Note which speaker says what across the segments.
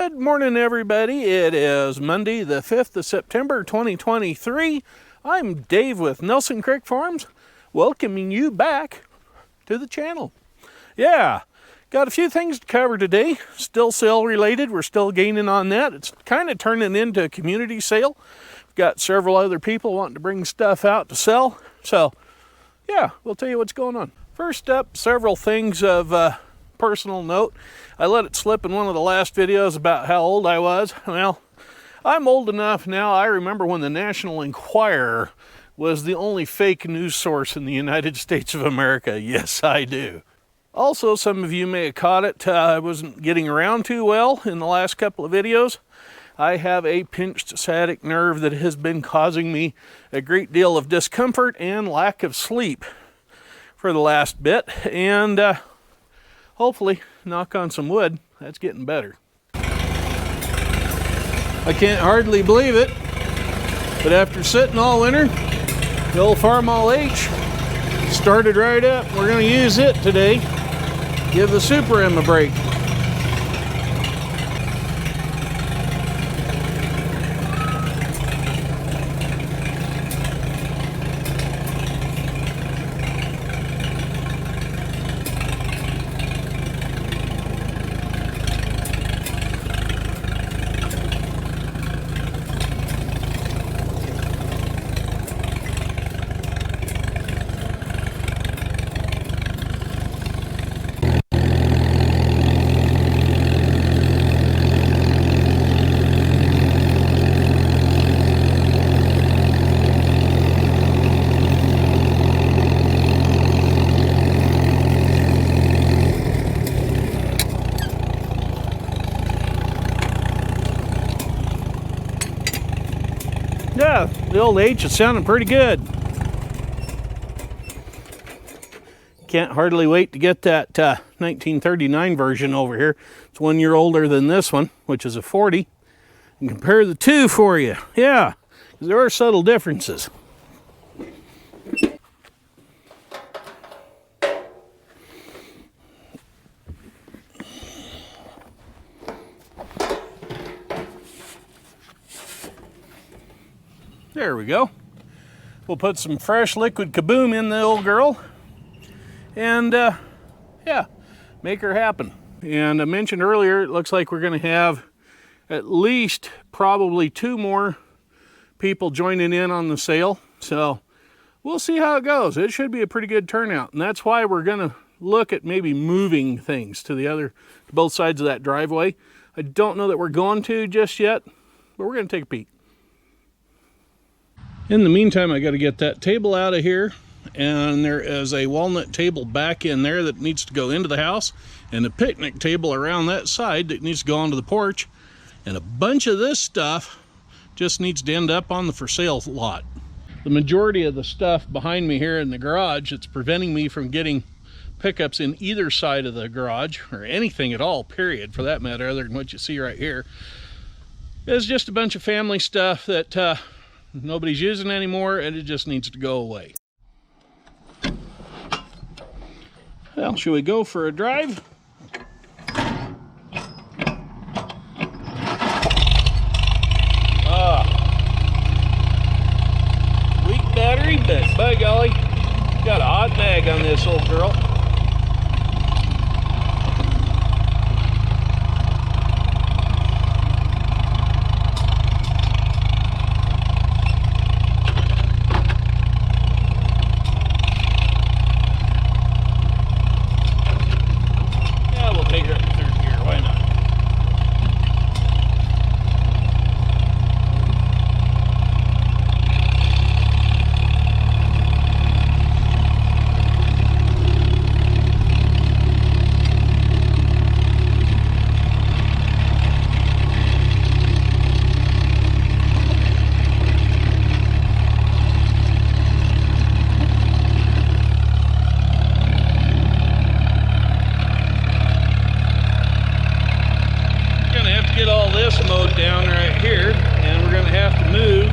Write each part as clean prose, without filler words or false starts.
Speaker 1: Good morning, everybody. It is Monday, the 5th of September, 2023. I'm Dave with Nelson Creek Farms, welcoming you back to the channel. Yeah, got a few things to cover today. Still sale related. We're still gaining on that. It's kind of turning into a community sale. We've got several other people wanting to bring stuff out to sell. So, yeah, we'll tell you what's going on. First up, several things of personal note. I let it slip in one of the last videos about how old I was. Well, I'm old enough now. I remember when the National Enquirer was the only fake news source in the United States of America. Yes, I do. Also, some of you may have caught it. I wasn't getting around too well in the last couple of videos. I have a pinched sciatic nerve that has been causing me a great deal of discomfort and lack of sleep for the last bit. And hopefully, knock on some wood, that's getting better. I can't hardly believe it, but after sitting all winter, the old Farmall H started right up. We're going to use it today. Give the Super M a break. Yeah, the old H is sounding pretty good. Can't hardly wait to get that 1939 version over here. It's 1 year older than this one, which is a 40. And compare the two for you. Yeah, because there are subtle differences. There we go. We'll put some fresh liquid kaboom in the old girl and yeah, make her happen. And I mentioned earlier, it looks like we're going to have at least probably 2 more people joining in on the sale. So we'll see how it goes. It should be a pretty good turnout. And that's why we're going to look at maybe moving things to both sides of that driveway. I don't know that we're going to just yet, but we're going to take a peek. In the meantime, I got to get that table out of here, and there is a walnut table back in there that needs to go into the house, and a picnic table around that side that needs to go onto the porch, and a bunch of this stuff just needs to end up on the for sale lot. The majority of the stuff behind me here in the garage that's preventing me from getting pickups in either side of the garage, or anything at all, period, for that matter, other than what you see right here, is just a bunch of family stuff that nobody's using anymore, and it just needs to go away. Well, should we go for a drive? Weak battery, but by golly, got a hot mag on this old girl. Mowed down right here, and we're going to have to move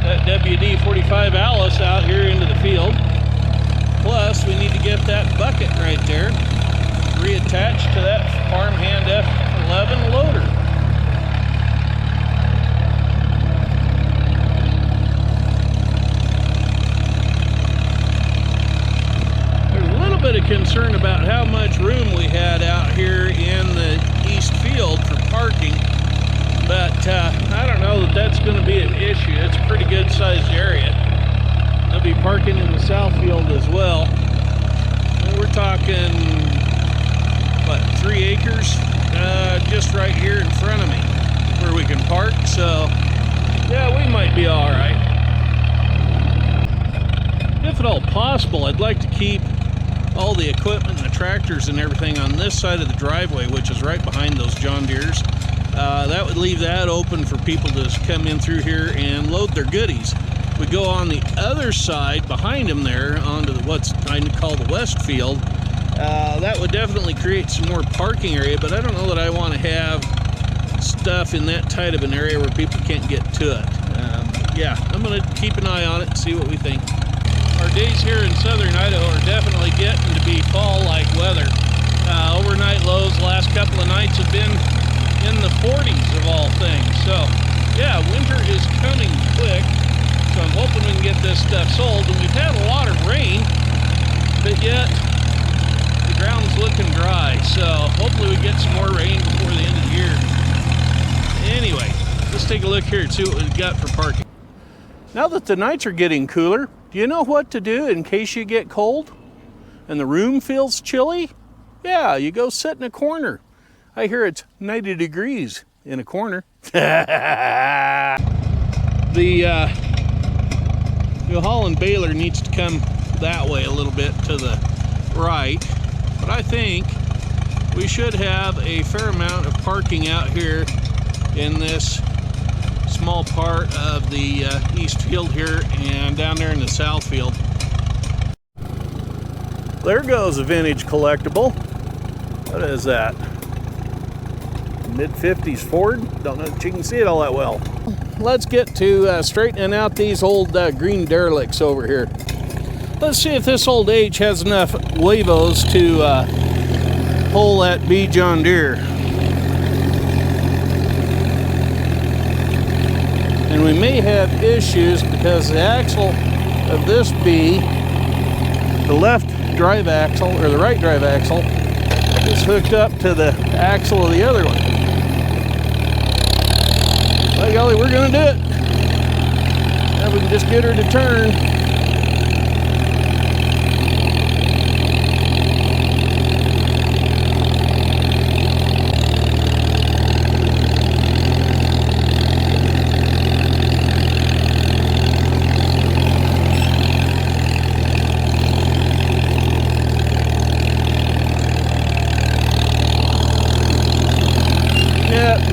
Speaker 1: that WD-45 Alice out here into the field. Plus, we need to get that bucket right there reattached to that Farm Hand F11 loader. parking in the south field as well. And we're talking, what, 3 acres? Just right here in front of me where we can park. So, yeah, we might be all right. If at all possible, I'd like to keep all the equipment and the tractors and everything on this side of the driveway, which is right behind those John Deeres. That would leave that open for people to come in through here and load their goodies. We go on the other side behind them there onto what's I call the west field. That would definitely create some more parking area, but I don't know that I want to have stuff in that tight of an area where people can't get to it. Yeah, I'm going to keep an eye on it and see what we think. Our days here in southern Idaho are definitely getting to be fall-like weather. Overnight lows the last couple of nights have been in the 40s of all things. So, yeah, winter is coming quick. So I'm hoping we can get this stuff sold. And we've had a lot of rain, but yet the ground's looking dry. So hopefully we get some more rain before the end of the year. Anyway, let's take a look here and see what we've got for parking. Now that the nights are getting cooler, do you know what to do in case you get cold and the room feels chilly? Yeah, you go sit in a corner. I hear it's 90 degrees in a corner. The New Holland baler needs to come that way a little bit to the right, but I think we should have a fair amount of parking out here in this small part of the east field here and down there in the south field. There goes a vintage collectible. What is that? Mid-50s Ford? Don't know if you can see it all that well. Let's get to straightening out these old green derelicts over here. Let's see if this old H has enough huevos to pull that B John Deere. And we may have issues because the axle of this B, the left drive axle, or the right drive axle, is hooked up to the axle of the other one. By golly, we're gonna do it. Now we can just get her to turn.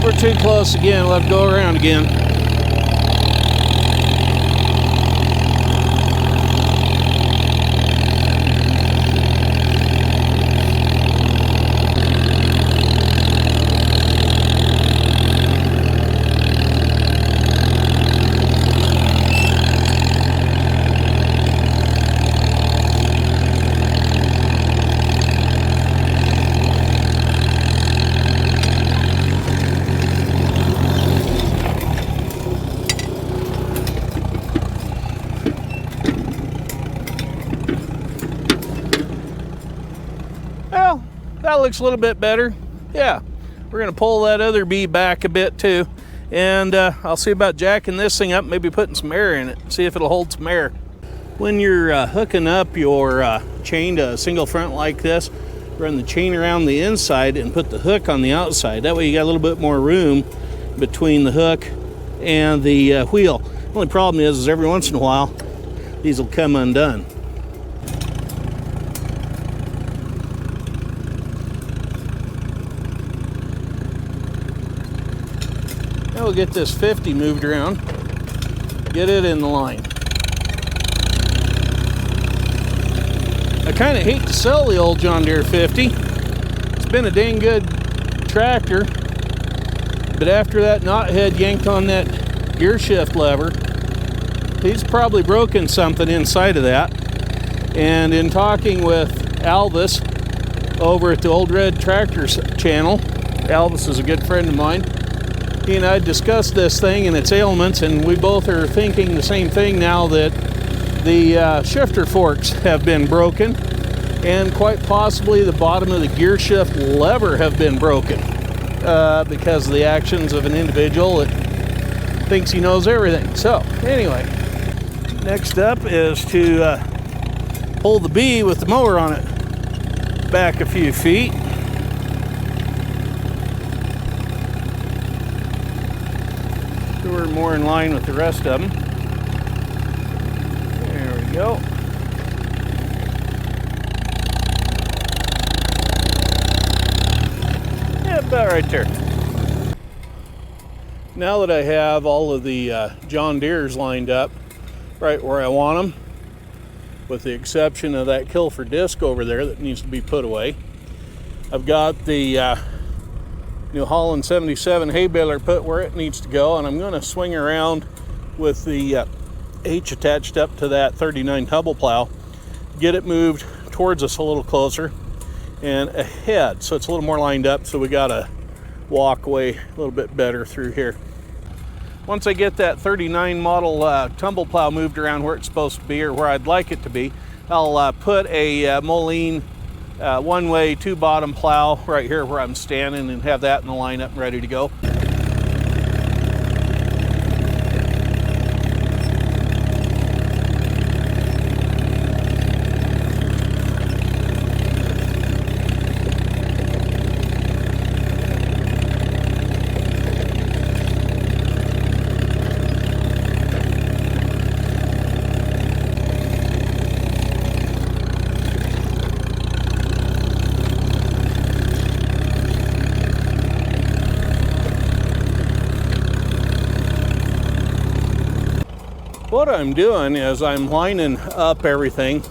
Speaker 1: We're too close again. We'll have to go around again. Well, that looks a little bit better. Yeah, we're gonna pull that other B back a bit too. And I'll see about jacking this thing up, maybe putting some air in it, see if it'll hold some air. When you're hooking up your chain to a single front like this, run the chain around the inside and put the hook on the outside. That way you got a little bit more room between the hook and the wheel. The only problem is every once in a while, these will come undone. Now we'll get this 50 moved around, get it in the line. I kind of hate to sell the old John Deere 50. It's been a dang good tractor, but after that knothead yanked on that gear shift lever, he's probably broken something inside of that. And in talking with Alvis over at the Old Red Tractors channel, Alvis is a good friend of mine, he and I discussed this thing and its ailments, and we both are thinking the same thing now that the shifter forks have been broken, and quite possibly the bottom of the gear shift lever have been broken because of the actions of an individual that thinks he knows everything. So anyway, Next up is to pull the B with the mower on it back a few feet. So we're more in line with the rest of them. There we go. Yeah, about right there. Now that I have all of the John Deeres lined up right where I want them, with the exception of that Kilford disc over there that needs to be put away, I've got the New Holland 77 hay baler put where it needs to go, and I'm going to swing around with the H attached up to that 39 tumble plow, get it moved towards us a little closer and ahead, so it's a little more lined up, so we got to walk away a little bit better through here. Once I get that 39 model tumble plow moved around where it's supposed to be, or where I'd like it to be, I'll put a Moline one-way two-bottom plow right here where I'm standing and have that in the lineup and ready to go. What I'm doing is I'm lining up everything.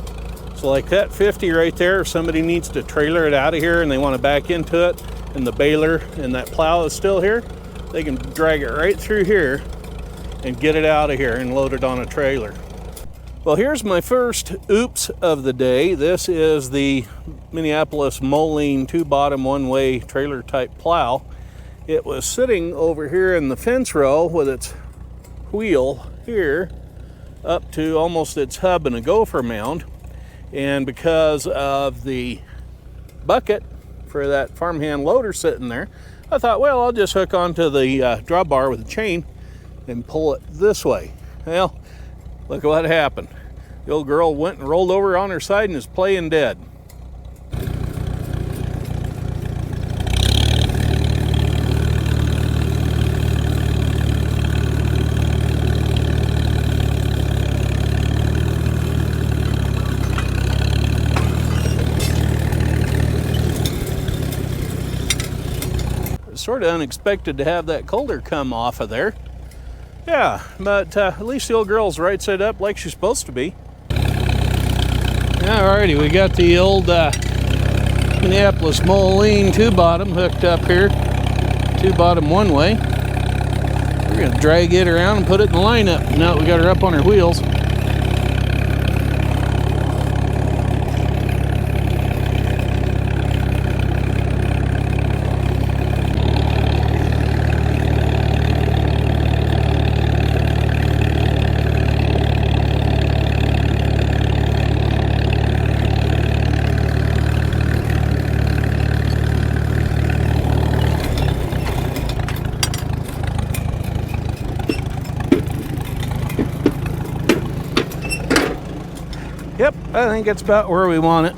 Speaker 1: So like that 50 right there, if somebody needs to trailer it out of here and they want to back into it, and the baler and that plow is still here, they can drag it right through here and get it out of here and load it on a trailer. Well, here's my first oops of the day. This is the Minneapolis Moline two-bottom one-way trailer type plow. It was sitting over here in the fence row with its wheel here up to almost its hub and a gopher mound, and because of the bucket for that farmhand loader sitting there, I thought, well, I'll just hook onto the drawbar with a chain and pull it this way. Well, look what happened. The old girl went and rolled over on her side and is playing dead. Sort of unexpected to have that colder come off of there. Yeah, but at least the old girl's right side up like she's supposed to be. Alrighty, we got the old Minneapolis Moline two-bottom hooked up here. Two-bottom one way. We're going to drag it around and put it in the lineup. Now that we got her up on her wheels. Yep, I think that's about where we want it.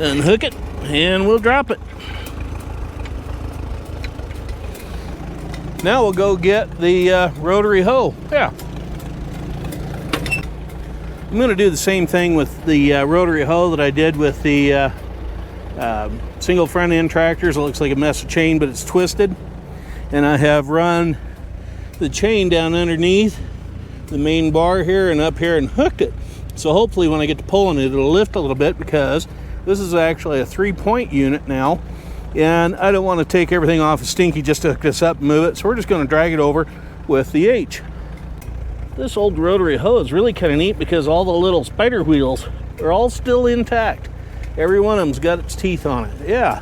Speaker 1: Unhook it and we'll drop it. Now we'll go get the rotary hoe. Yeah. I'm going to do the same thing with the rotary hoe that I did with the single front end tractors. It looks like a mess of chain, but it's twisted. And I have run the chain down underneath the main bar here and up here and hooked it. So hopefully when I get to pulling it, it'll lift a little bit, because this is actually a 3-point unit now. And I don't want to take everything off of Stinky just to hook this up and move it. So we're just going to drag it over with the H. This old rotary hoe is really kind of neat because all the little spider wheels are all still intact. Every one of them's got its teeth on it. Yeah,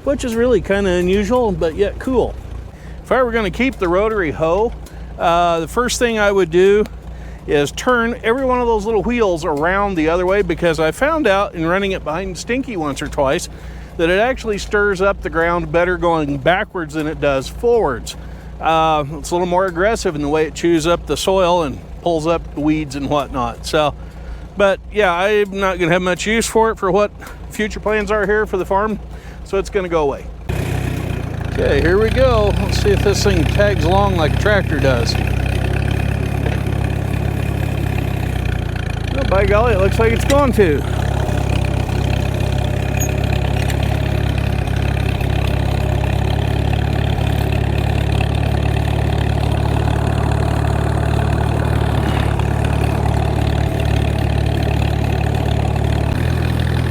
Speaker 1: which is really kind of unusual, but yet cool. If I were going to keep the rotary hoe, the first thing I would do is turn every one of those little wheels around the other way, because I found out in running it behind Stinky once or twice that it actually stirs up the ground better going backwards than it does forwards. It's a little more aggressive in the way it chews up the soil and pulls up the weeds and whatnot. So, but yeah, I'm not gonna have much use for it for what future plans are here for the farm, so it's gonna go away. Okay, here we go. Let's see if this thing tags along like a tractor does. Oh, by golly, it looks like it's going to.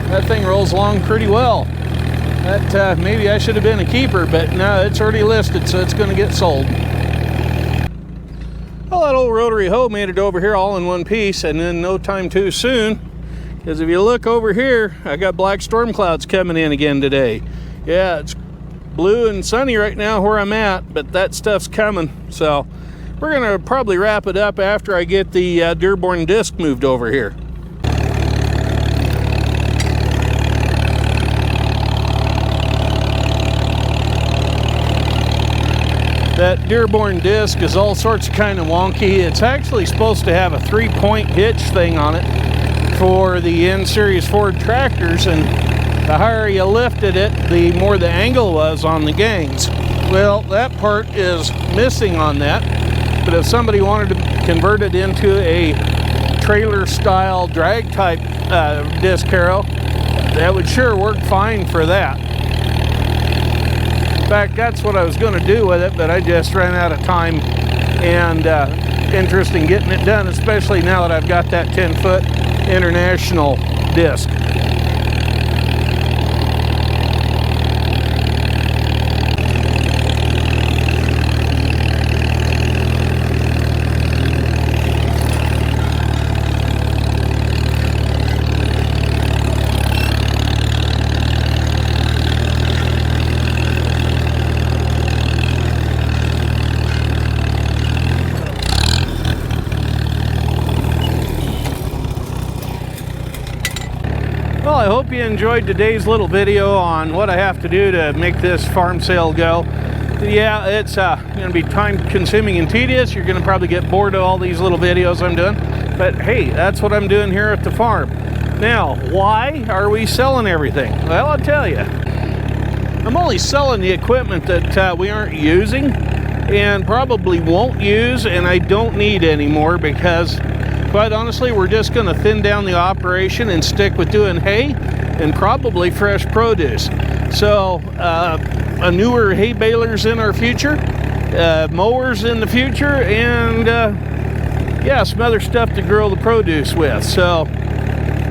Speaker 1: That thing rolls along pretty well. That maybe I should have been a keeper, but no, it's already listed, so it's going to get sold. Well, that old rotary hoe made it over here all in one piece, and then no time too soon, because if you look over here, I got black storm clouds coming in again today. Yeah, it's blue and sunny right now where I'm at, but that stuff's coming. So we're going to probably wrap it up after I get the Dearborn disc moved over here. That Dearborn disc is all sorts of kind of wonky. It's actually supposed to have a 3-point hitch thing on it for the N-Series Ford tractors, and the higher you lifted it, the more the angle was on the gangs. Well, that part is missing on that, but if somebody wanted to convert it into a trailer style drag type disc harrow, that would sure work fine for that. In fact, that's what I was going to do with it, but I just ran out of time and interest in getting it done, especially now that I've got that 10-foot international disc. Well, I hope you enjoyed today's little video on what I have to do to make this farm sale go. Yeah, it's going to be time consuming and tedious. You're going to probably get bored of all these little videos I'm doing. But hey, that's what I'm doing here at the farm. Now, why are we selling everything? Well, I'll tell you. I'm only selling the equipment that we aren't using and probably won't use and I don't need anymore, because quite honestly, we're just going to thin down the operation and stick with doing hay and probably fresh produce. So a newer hay baler's in our future, mowers in the future, and yeah, some other stuff to grow the produce with. So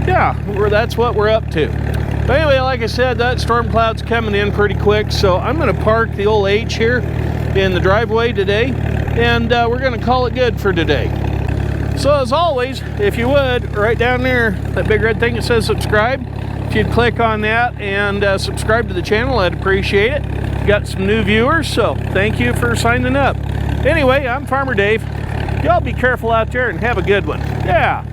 Speaker 1: yeah, that's what we're up to. But anyway, like I said, that storm cloud's coming in pretty quick, so I'm going to park the old H here in the driveway today, and we're going to call it good for today. So as always, if you would, right down there, that big red thing that says subscribe, if you'd click on that and subscribe to the channel, I'd appreciate it. Got some new viewers, so thank you for signing up. Anyway, I'm Farmer Dave. Y'all be careful out there and have a good one. Yeah.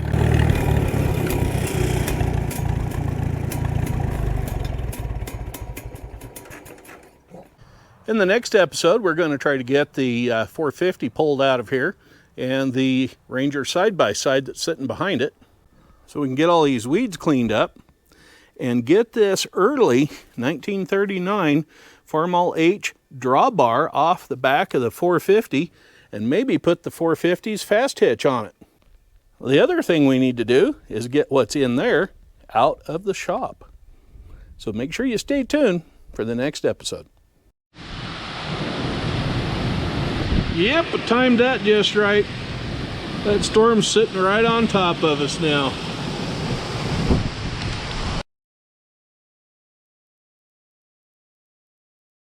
Speaker 1: In the next episode, we're going to try to get the 450 pulled out of here and the Ranger side-by-side that's sitting behind it, so we can get all these weeds cleaned up and get this early 1939 Farmall H drawbar off the back of the 450 and maybe put the 450's fast hitch on it. The other thing we need to do is get what's in there out of the shop. So make sure you stay tuned for the next episode. Yep, I timed that just right. That storm's sitting right on top of us now.